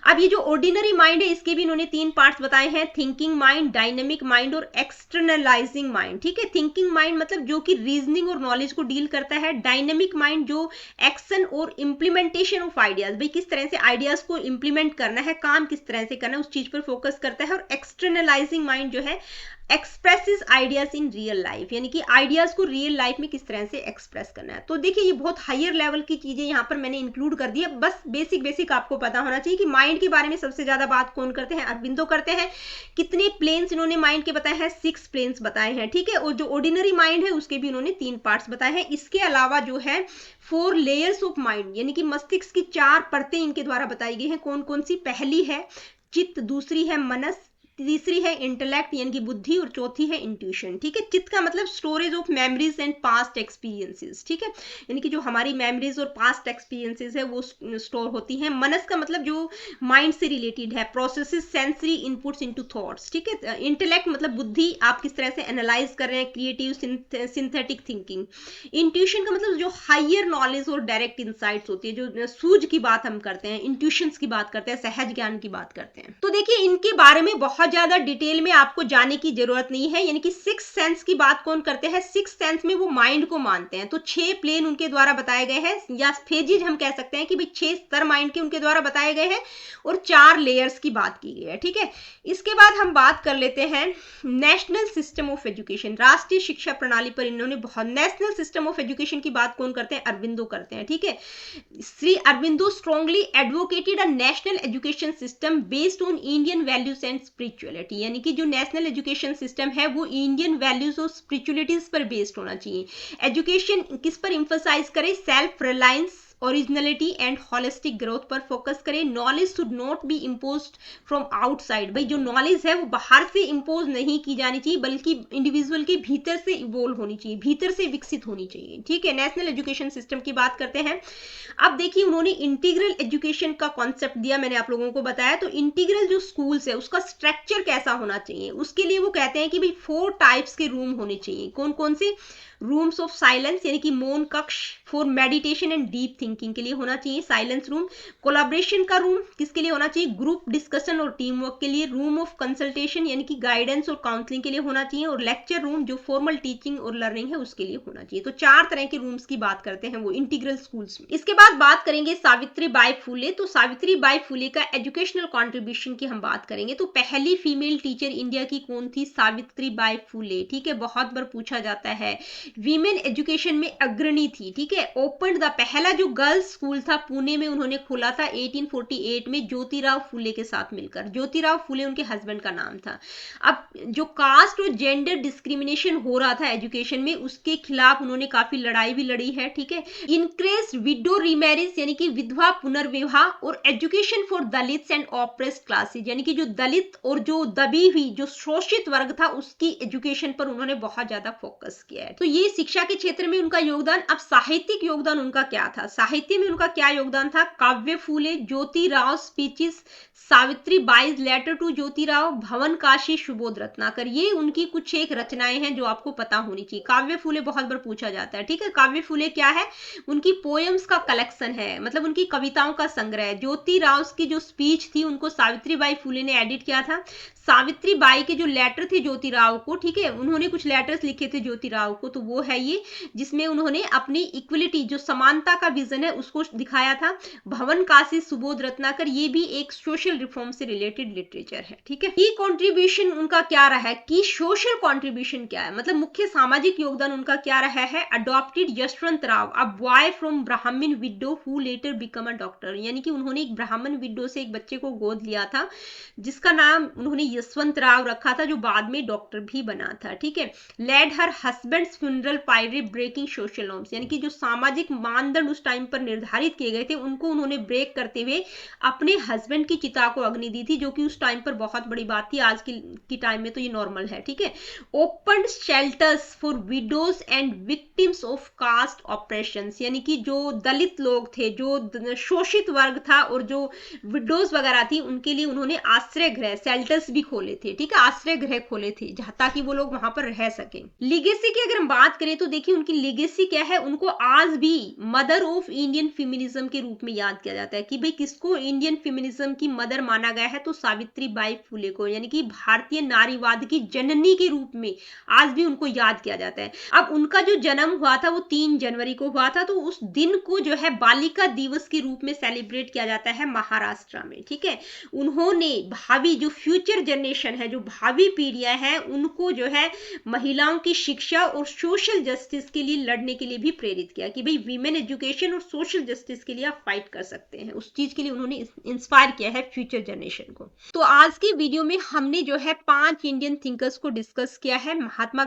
Speaker 1: अब ये जो ऑर्डिनरी माइंड है इसके भी इन्होंने 3 पार्ट्स बताए हैं, थिंकिंग माइंड, डायनेमिक माइंड और एक्सटर्नलाइजिंग माइंड। ठीक है, थिंकिंग माइंड मतलब जो कि रीजनिंग और नॉलेज को डील करता है, डायनेमिक माइंड जो एक्शन और इंप्लीमेंटेशन ऑफ आइडियाज, भाई किस तरह से आइडियाज को इंप्लीमेंट करना है, काम किस तरह से करना है, उस चीज पर फोकस करता है, और एक्सटर्नलाइजिंग माइंड जो है expresses ideas in real life, यानी कि आइडियाज को रियल लाइफ में किस तरह से एक्सप्रेस करना है। तो देखिए ये बहुत हायर लेवल की चीजें यहाँ पर मैंने इंक्लूड कर दी है। बस बेसिक आपको पता होना चाहिए कि माइंड के बारे में सबसे ज्यादा बात कौन करते हैं? अरविंदो करते हैं। कितने प्लेन्स इन्होंने माइंड के बताए हैं? 6 प्लेन्स बताए हैं। ठीक है, और जो ऑर्डिनरी माइंड है उसके भी इन्होंने 3 पार्ट्स बताए हैं। इसके अलावा जो है 4 लेयर्स ऑफ माइंड, यानी कि मस्तिष्क की 4 परतें इनके द्वारा बताई गई हैं। कौन कौन सी? पहली है चित्त, दूसरी है मनस, तीसरी है इंटेलेक्ट यानी कि बुद्धि, और चौथी है इंट्यूशन। ठीक है, चित्त का मतलब storage of memories and past experiences. ठीक है, यानी कि जो हमारी मेमोरीज और पास्ट एक्सपीरियंसेस है वो स्टोर होती हैं। मनस का मतलब जो माइंड से रिलेटेड है, processes sensory inputs into thoughts. ठीक है, इंटेलेक्ट मतलब बुद्धि, आप किस तरह से एनालाइज कर रहे हैं, क्रिएटिव सिंथेटिक थिंकिंग। इंट्यूशन का मतलब जो हायर नॉलेज और डायरेक्ट इंसाइट्स होती है, जो सूझ की बात हम करते हैं, इंट्यूशंस की बात करते हैं, सहज ज्ञान की बात करते हैं। तो देखिए इनके बारे में बहुत ज्यादा डिटेल में आपको जाने की जरूरत नहीं है। यानी कि 6 सेंस की बात कौन करते हैं? 6 सेंस में वो माइंड को मानते हैं। तो 6 प्लेन उनके द्वारा बताए गए हैं, या फेजेज हम कह सकते हैं कि भाई 6 स्तर माइंड के उनके द्वारा बताए गए हैं, और 4 लेयर्स की बात की गई है। ठीक है, इसके बाद हम बात कर लेते हैं नेशनल सिस्टम ऑफ एजुकेशन, राष्ट्रीय शिक्षा प्रणाली पर इन्होंने बहुत, नेशनल सिस्टम ऑफ एजुकेशन की बात कौन करते हैं? अरविंदो करते हैं। ठीक है, Shri Aurobindo strongly advocated a national education system based on Indian values and spirituality, यानी कि जो नेशनल एजुकेशन सिस्टम है वो इंडियन वैल्यूज और स्पिरिचुअलिटीज पर बेस्ड होना चाहिए। एजुकेशन किस पर इंफोसाइज करे? Self reliance, originality and holistic growth पर फोकस करें। Knowledge should not be imposed from outside, भाई जो नॉलेज है वो बाहर से इम्पोज नहीं की जानी चाहिए, बल्कि इंडिविजुअल के भीतर से इवोल्व होनी चाहिए, भीतर से विकसित होनी चाहिए। ठीक है, नेशनल एजुकेशन सिस्टम की बात करते हैं। अब देखिए उन्होंने इंटीग्रल एजुकेशन का कॉन्सेप्ट दिया, मैंने आप लोगों को बताया। तो इंटीग्रल जो स्कूल्स है उसका स्ट्रक्चर कैसा होना चाहिए? उसके लिए वो कहते हैं कि भाई 4 टाइप्स के रूम होने चाहिए। कौन कौन से? रूम्स ऑफ साइलेंस यानी कि मौन कक्ष, for meditation and deep thinking के लिए होना चाहिए, साइलेंस रूम, कोलैबोरेशन का रूम किसके लिए होना चाहिए, ग्रुप डिस्कशन और टीम वर्क के लिए, रूम ऑफ कंसल्टेशन यानी कि गाइडेंस और काउंसलिंग के लिए होना चाहिए, और लेक्चर रूम जो फॉर्मल टीचिंग और लर्निंग है उसके लिए होना चाहिए। तो 4 तरह के रूम्स की बात करते हैं वो इंटीग्रल स्कूल्स में। इसके बाद बात करेंगे सावित्री बाई फुले। तो सावित्री बाई फुले का एजुकेशनल कॉन्ट्रीब्यूशन की हम बात करेंगे। तो पहली फीमेल टीचर इंडिया की कौन थी, सावित्री बाई फुले, ठीक है, बहुत बार पूछा जाता है। वीमेन एजुकेशन में अग्रणी थी, ठीक है। ओपन द पहला जो गर्ल्स स्कूल था पुणे में उन्होंने खोला था 1848 में ज्योतिराव फुले के साथ मिलकर। ज्योतिराव फुले उनके हस्बैंड का नाम था। अब जो कास्ट और जेंडर डिस्क्रिमिनेशन हो रहा था एजुकेशन में उसके खिलाफ उन्होंने काफी लड़ाई भी लड़ी है, ठीक है। इनक्रेज विडो रीमैरिज यानी कि विधवा पुनर्विवाह, और education for Dalits and oppressed classes यानी कि जो दलित और जो दबी हुई जो शोषित वर्ग था उसकी एजुकेशन पर उन्होंने बहुत ज्यादा फोकस किया है। तो ये शिक्षा के क्षेत्र में उनका योगदान। अब साहित्यिक योगदान उनका क्या था, साहित्य में उनका क्या योगदान था, Kavya Phule, Jyotirao speeches, Savitri Bai's letter to Jyotirao, Bavan Kashi, Subodh Ratnakar, ये उनकी कुछ एक रचनाएं हैं जो आपको पता होनी चाहिए। काव्य फूले बहुत बार पूछा जाता है, ठीक है। काव्य फूले क्या है, उनकी पोएम्स का कलेक्शन है, मतलब उनकी कविताओं का संग्रह। ज्योतिराव की जो स्पीच थी उनको सावित्री बाई फुले ने एडिट किया था। सावित्री बाई के जो लेटर थे ज्योतिराव को, ठीक है, उन्होंने कुछ लेटर्स लिखे थे ज्योतिराव को, तो वो है ये जिसमें उन्होंने अपनी इक्वलिटी जो समानता का विजन है उसको दिखाया था। भवन काशी, सुबोध रत्नाकर, ये भी एक सोशल रिफॉर्म से रिलेटेड लिटरेचर है, ठीक है। की कंट्रीब्यूशन उनका क्या रहा है, की सोशल कंट्रीब्यूशन क्या है, मतलब मुख्य सामाजिक योगदान उनका क्या रहा है। Adopted Yashwant Rao a boy from Brahmin widow who later become a doctor, यानी कि उन्होंने एक ब्राह्मण विडो से एक बच्चे को गोद लिया था जिसका नाम उन्होंने यशवंत राव रखा था जो बाद में डॉक्टर भी बना था, ठीक है। Led her husband's funeral pyre breaking social norms, यानी कि जो सामाजिक मानदंड उस टाइम पर निर्धारित किए गए थे उनको उन्होंने ब्रेक करते हुए अपने हस्बैंड की चिता को अग्नि दी थी, जो कि उस टाइम पर बहुत बड़ी बात थी। आज की टाइम में तो ये नॉर्मल है, ठीक है। Open shelters for widows and victims of caste operation, यानी कि जो दलित लोग थे, जो शोषित वर्ग था और जो विडोज वगैरह थी उनके लिए उन्होंने आश्रय गृह शेल्टर्स भी खोले थे, ठीक है, आश्रय गृह खोले थे ताकि वो लोग वहां पर रह सके। लीगेसी की अगर हम बात करें तो देखिए उनकी लीगेसी क्या है, उनको आज भी मदर ऑफ इंडियन फेमिनिज्म के रूप में याद किया जाता है कि भाई किसको इंडियन फेमिनिज्म की मदर माना गया है, तो सावित्री बाई फुले को, यानी कि भारतीय नारीवाद की जननी के रूप में आज भी उनको याद किया जाता है। अब उनका जो जन्म हुआ था वो 3 जनवरी को हुआ था, तो उस दिन को जो है बालिका दिवस के रूप में सेलिब्रेट किया जाता है महाराष्ट्र में, ठीक है। उन्होंने भावी जो फ्यूचर जनरेशन है, जो भावी पीढ़ियां हैं, उनको जो है महिलाओं की शिक्षा और सोशल जस्टिस के लिए लड़ने के लिए भी प्रेरित किया कि भाई वीमेन एजुकेशन और सोशल जस्टिस के लिए आप फाइट कर सकते हैं। उस चीज के लिए उन्होंने इंस्पायर किया है फ्यूचर जनरेशन को। तो आज की वीडियो में हमने जो है 5 इंडियन थिंकर्स को डिस्कस किया है। महात्मा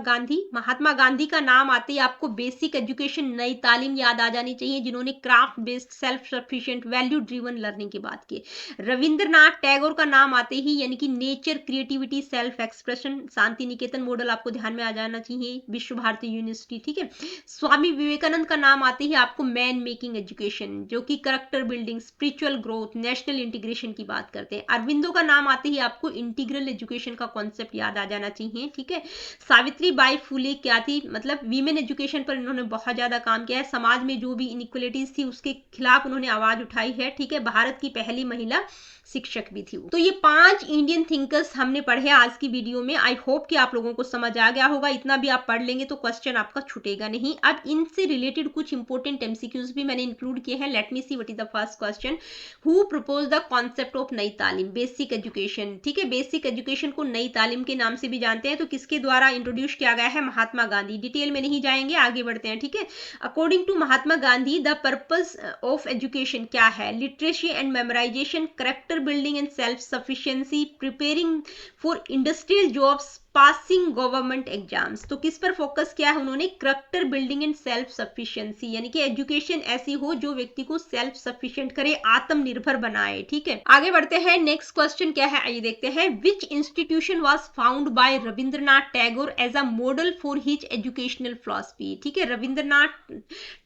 Speaker 1: गांधी का नाम आते ही आपको बेसिक एजुकेशन, नई तालीम याद आ जानी चाहिए, जिन्होंने craft based, self sufficient, value driven learning की बात की। रविंद्रनाथ टैगोर का नाम आते ही यानी कि nature, creativity, self expression, Shanti Niketan model आपको ध्यान में आ जाना चाहिए, विश्व भारती यूनिवर्सिटी, ठीक है। स्वामी विवेकानंद का नाम आते ही आपको मैन मेकिंग एजुकेशन, जो कि character building, spiritual growth, national integration की बात करते हैं। अरविंदो का नाम आते ही आपको इंटीग्रल एजुकेशन का कॉन्सेप्ट याद आ जाना चाहिए, ठीक है। सावित्री बाई फुले क्या थी, मतलब वीमेन एजुकेशन पर इन्होंने बहुत ज्यादा काम किया है, समाज में जो भी इनइक्वलिटीज थी उसके खिलाफ उन्होंने आवाज उठाई है, ठीक है। भारत की पहली महिला शिक्षक भी थी। तो ये 5 इंडियन थिंकर्स हमने पढ़े आज की वीडियो में। आई होप कि आप लोगों को समझ आ गया होगा। इतना भी आप पढ़ लेंगे तो क्वेश्चन आपका छूटेगा नहीं। अब इनसे रिलेटेड कुछ इंपॉर्टेंट एमसीक्यूज भी मैंने इंक्लूड किए हैं। Let me see what is the first question. Who propose the concept of नई तालीम, बेसिक एजुकेशन, ठीक है। बेसिक एजुकेशन को नई तालीम के नाम से भी जानते हैं, तो किसके द्वारा इंट्रोड्यूस किया गया है, महात्मा गांधी। डिटेल में नहीं जाएंगे, आगे बढ़ते हैं, ठीक है। According to Mahatma Gandhi the purpose of education क्या है, literacy and memorization, character building and self-sufficiency, preparing for industrial jobs, passing government exams. तो किस पर फोकस किया है उन्होंने, character building and self sufficiency, यानी कि एजुकेशन ऐसी हो जो व्यक्ति को सेल्फ सफिशिएंट करे, आत्मनिर्भर बनाए, ठीक है। आगे बढ़ते हैं। नेक्स्ट क्वेश्चन क्या है, आइए देखते हैं। Which institution was founded by Rabindranath Tagore as a model for his educational philosophy, ठीक है। रविंद्रनाथ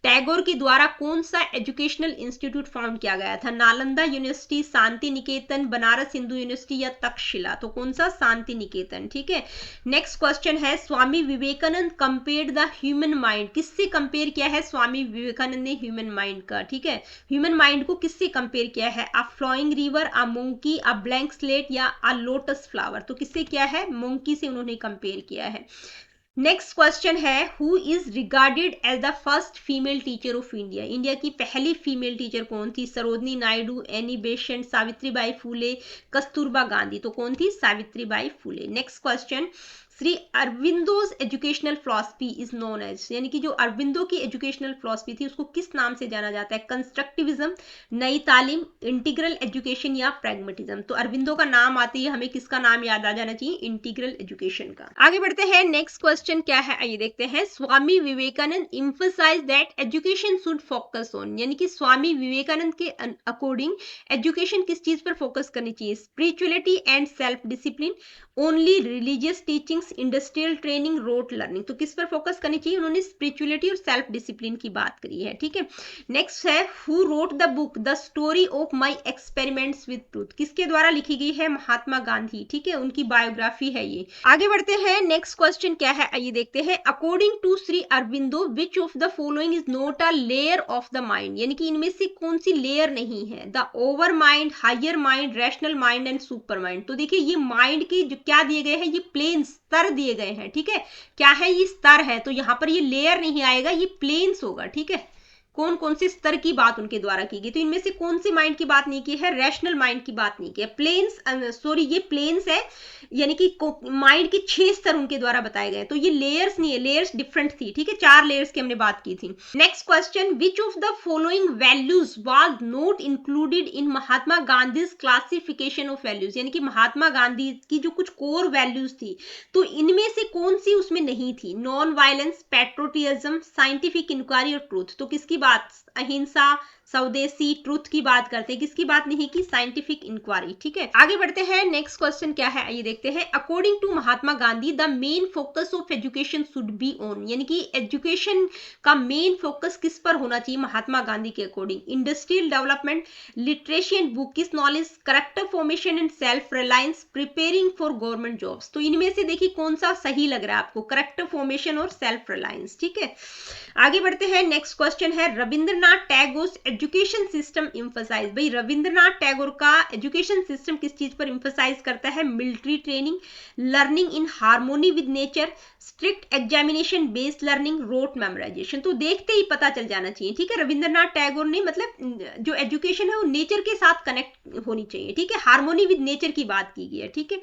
Speaker 1: टैगोर के द्वारा कौन सा एजुकेशनल इंस्टीट्यूट फाउंड किया गया था, नालंदा यूनिवर्सिटी, शांति निकेतन, बनारस हिंदू यूनिवर्सिटी या तक्षशिला। तो कौन सा, शांति निकेतन, ठीक है। नेक्स्ट क्वेश्चन है Swami Vivekananda compared the human mind, किससे कंपेयर किया है स्वामी विवेकानंद ने ह्यूमन माइंड का, ठीक है, ह्यूमन माइंड को किससे कंपेयर किया है, a flowing river, a monkey, a blank slate या अ लोटस फ्लावर, तो किससे किया है, मंकी से उन्होंने कंपेयर किया है। नेक्स्ट क्वेश्चन है who is regarded as the first female teacher of India, India की पहली फीमेल टीचर कौन थी, सरोजनी नायडू, एनी बेसेंट, सावित्रीबाई फूले, कस्तूरबा गांधी, तो कौन थी, Savitribai Phule. Next question, Shri Aurobindo's educational philosophy is known as, यानी कि जो अरविंदो की एजुकेशनल फिलॉसफी थी उसको किस नाम से जाना जाता है, कंस्ट्रक्टिविज्म, नई तालीम, इंटीग्रल एजुकेशन या प्रैग्मेटिज्म, तो अरविंदो का नाम आते ही हमें किसका नाम याद आ जाना चाहिए, इंटीग्रल एजुकेशन का। आगे बढ़ते हैं, नेक्स्ट क्वेश्चन क्या है आइए देखते हैं, Swami Vivekananda emphasise that education should focus on, यानी कि स्वामी विवेकानंद के अकॉर्डिंग एजुकेशन किस चीज पर फोकस करनी चाहिए, spirituality and self discipline, only religious teachings, industrial training, rote learning, तो किस पर फोकस करनी चाहिए, उन्होंने स्पिरिचुअलिटी और सेल्फ डिसिप्लिन की बात करी है, ठीक है। नेक्स्ट है who wrote the book the story of my experiments with truth, किसके द्वारा लिखी गई है, महात्मा गांधी, ठीक है, उनकी बायोग्राफी है ये। आगे बढ़ते हैं, नेक्स्ट क्वेश्चन क्या है आइए देखते हैं, according to Shri Aurobindo which of the following is not a layer of the mind, यानी कि इनमें से कौन सी लेयर नहीं है, the over mind, higher mind, rational mind and super mind, तो देखिए ये माइंड के जो क्या दिए गए हैं, ये प्लेन स्तर दिए गए हैं, ठीक है, क्या है, ये स्तर है, तो यहां पर ये लेयर नहीं आएगा, ये प्लेन्स होगा, ठीक है, कौन कौन से स्तर की बात उनके द्वारा की गई, तो इनमें से कौन सी माइंड की बात नहीं की है, रैशनल माइंड की बात नहीं की है, प्लेन्स, सॉरी ये प्लेन्स है, यानी कि माइंड के 6 स्तर उनके द्वारा बताए गए, तो ये लेयर्स नहीं है, लेयर्स डिफरेंट थी, ठीक है, 4 लेयर्स की हमने बात की थी। Next question, which of the following values was not included in Mahatma Gandhi classification of values, यानी कि महात्मा गांधी की जो कुछ कोर वैल्यूज थी, तो इनमें से कौन सी उसमें नहीं थी, non violence, patriotism, scientific inquiry और ट्रूथ, तो किसकी बात, अहिंसा, स्वदेशी, ट्रुथ की बात करते हैं, किसकी बात नहीं की, साइंटिफिक इंक्वायरी, ठीक है। आगे बढ़ते हैं, नेक्स्ट क्वेश्चन क्या है आइए देखते हैं, according to Mahatma Gandhi the main focus of education should be on, यानी कि एजुकेशन का मेन फोकस किस पर होना चाहिए महात्मा गांधी के according, industrial development, literacy and bookish knowledge, character formation and self reliance, preparing for government jobs, तो इनमें से देखिए कौन सा सही लग रहा है आपको, करेक्टर फॉर्मेशन और सेल्फ रिलायंस, ठीक है। आगे बढ़ते हैं, नेक्स्ट क्वेश्चन है Rabindranath Tagore education system emphasize, भाई रविंद्रनाथ टैगोर का एजुकेशन सिस्टम किस चीज पर एम्फसाइज करता है, military training, learning in harmony with nature, strict examination based learning, rote memorization, तो देखते ही पता चल जाना चाहिए, ठीक है, रविंद्रनाथ टैगोर ने मतलब जो एजुकेशन है वो नेचर के साथ कनेक्ट होनी चाहिए, ठीक है, हार्मोनी विद नेचर की बात की गई है, ठीक है,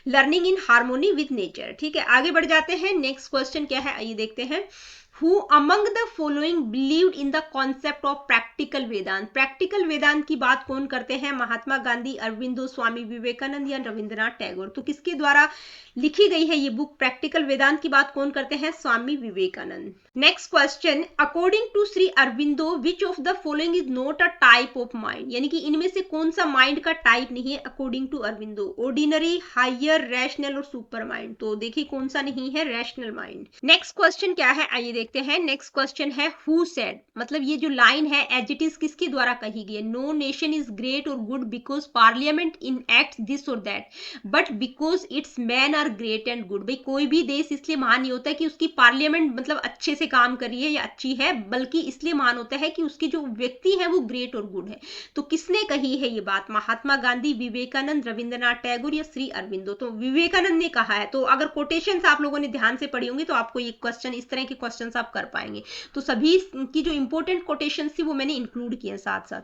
Speaker 1: learning in harmony with nature, ठीक है। आगे बढ़ जाते हैं, नेक्स्ट क्वेश्चन क्या है आइए देखते हैं, Who among the following believed in the concept of practical Vedanta, practical Vedanta की बात कौन करते हैं, महात्मा गांधी, अरविंदो, स्वामी विवेकानंद या रविंद्रनाथ टैगोर, तो किसके द्वारा लिखी गई है ये बुक, प्रैक्टिकल वेदांत की बात कौन करते हैं, Swami Vivekananda. Next question, according to Shri Aurobindo which of the following is not a type of mind, यानी कि इनमें से कौन सा माइंड का टाइप नहीं है according to Aurobindo, ordinary, higher, rational और सुपर माइंड, तो देखिए कौन सा नहीं है, रैशनल माइंड। नेक्स्ट क्वेश्चन क्या है आइए देखते हैं, नेक्स्ट क्वेश्चन है हु सेड, मतलब ये जो लाइन है एज इट इज किसके द्वारा कही गई है, no nation is great or good because parliament enacts this or that but because its man are great and good, भाई कोई भी देश इसलिए महान नहीं होता है कि उसकी पार्लियामेंट मतलब अच्छे से काम कर रही है या अच्छी है, बल्कि इसलिए महान होता है कि उसके जो व्यक्ति है वो ग्रेट और गुड है, तो किसने कही है ये बात, महात्मा गांधी, विवेकानंद, रविंद्रनाथ टैगोर या श्री अरविंदो, तो विवेकानंद ने कहा है, तो अगर कोटेशंस आप लोगों ने ध्यान से पढ़ी होंगी तो आपको ये क्वेश्चन, इस तरह के क्वेश्चंस आप कर पाएंगे, तो सभी की जो इंपॉर्टेंट कोटेशंस थी वो मैंने इंक्लूड किए साथ साथ।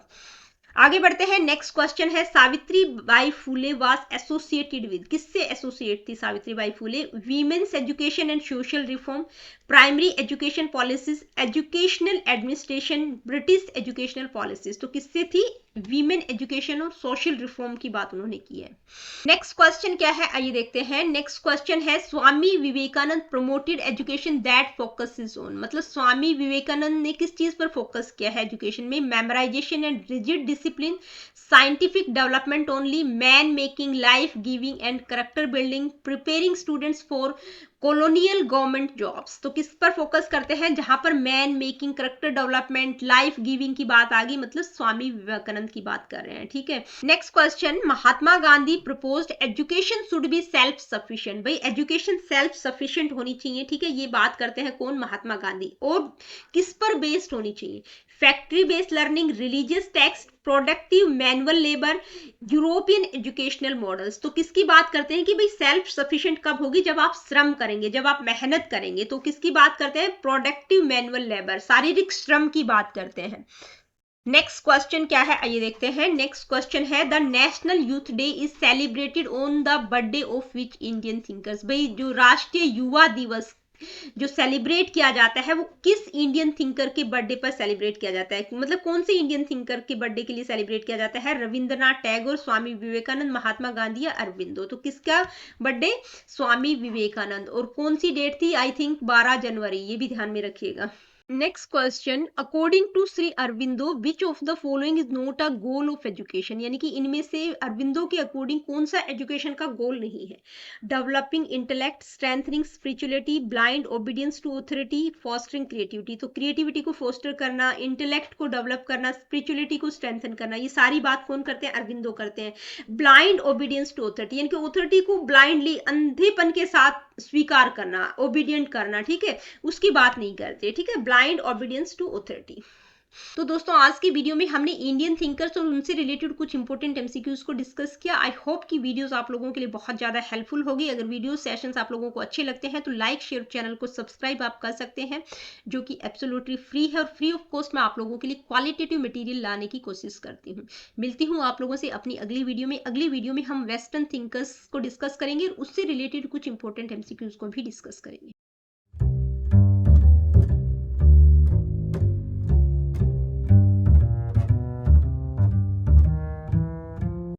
Speaker 1: आगे बढ़ते हैं, नेक्स्ट क्वेश्चन है Savitri Bai Phule was associated with, किससे एसोसिएट थी Savitri Bai Phule, women's education and social reform, primary education policies, educational administration, British educational policies, तो किससे थी, वीमेन एजुकेशन और सोशल रिफॉर्म की बात उन्होंने की है। नेक्स्ट क्वेश्चन क्या है आइए देखते हैं, नेक्स्ट क्वेश्चन है Swami Vivekananda promoted education that focuses on, मतलब स्वामी विवेकानंद ने किस चीज पर फोकस किया है एजुकेशन में, memorisation and rigid discipline, scientific development only, man making, life giving and character building, preparing students for colonial government jobs, तो किस पर फोकस करते हैं, जहां पर man making, character development, life giving की बात आ गई, मतलब स्वामी विवेकानंद की बात कर रहे हैं, ठीक है। Next question, Mahatma Gandhi proposed education should be self sufficient. भाई एजुकेशन सेल्फ सफिशिएंट होनी चाहिए, ठीक है, ये बात करते हैं कौन, महात्मा गांधी। और किस पर बेस्ड होनी चाहिए, factory based learning, religious text, productive manual labour, European educational models. तो किसकी बात करते हैं कि भाई सेल्फ सफिशिएंट कब होगी, जब आप श्रम करेंगे, जब आप मेहनत करेंगे। तो किसकी बात करते हैं, प्रोडक्टिव मैनुअल लेबर, शारीरिक श्रम की बात करते हैं। नेक्स्ट क्वेश्चन क्या है, आइए देखते हैं। नेक्स्ट क्वेश्चन है, the national youth day is celebrated on the birthday of which Indian thinkers. भाई जो राष्ट्रीय युवा दिवस जो सेलिब्रेट किया जाता है वो किस इंडियन थिंकर के बर्थडे पर सेलिब्रेट किया जाता है, मतलब कौन से इंडियन थिंकर के बर्थडे के लिए सेलिब्रेट किया जाता है, रविंद्रनाथ टैगोर, स्वामी विवेकानंद, महात्मा गांधी या अरविंदो। तो किसका बर्थडे, स्वामी विवेकानंद। और कौन सी डेट थी, आई थिंक 12 जनवरी, ये भी ध्यान में रखिएगा। Next question, according to Shri Aurobindo which of the following is not a goal of education. यानी कि इनमें से अरविंदो के अकॉर्डिंग कौन सा एजुकेशन का गोल नहीं है, developing intellect, strengthening spirituality, blind obedience to authority, fostering creativity. तो क्रिएटिविटी को फोस्टर करना, इंटेलेक्ट को डेवलप करना, स्पिरिचुअलिटी को स्ट्रेंथन करना, ये सारी बात कौन करते हैं, अरविंदो करते हैं। ब्लाइंड ओबीडियंस टू ऑथोरिटी, यानी कि ऑथोरिटी को ब्लाइंडली, अंधेपन के साथ स्वीकार करना, ओबीडियंट करना, ठीक है, उसकी बात नहीं करते, ठीक है, ब्लाइंड ओबीडियंस टू ऑथोरिटी। तो दोस्तों आज की वीडियो में हमने इंडियन थिंकर्स और उनसे रिलेटेड कुछ इंपॉर्टेंट एमसीक्यूज को डिस्कस किया। आई होप कि वीडियोस आप लोगों के लिए बहुत ज़्यादा हेल्पफुल होगी। अगर वीडियो सेशंस आप लोगों को अच्छे लगते हैं तो लाइक शेयर, चैनल को सब्सक्राइब आप कर सकते हैं, जो कि एब्सोल्युटली फ्री है, और फ्री ऑफ कॉस्ट मैं आप लोगों के लिए क्वालिटेटिव मटीरियल लाने की कोशिश करती हूँ। मिलती हूँ आप लोगों से अपनी अगली वीडियो में। अगली वीडियो में हम वेस्टर्न थिंकर्स को डिस्कस करेंगे और उससे रिलेटेड कुछ इंपॉर्टेंट एमसीक्यूज को भी डिस्कस करेंगे।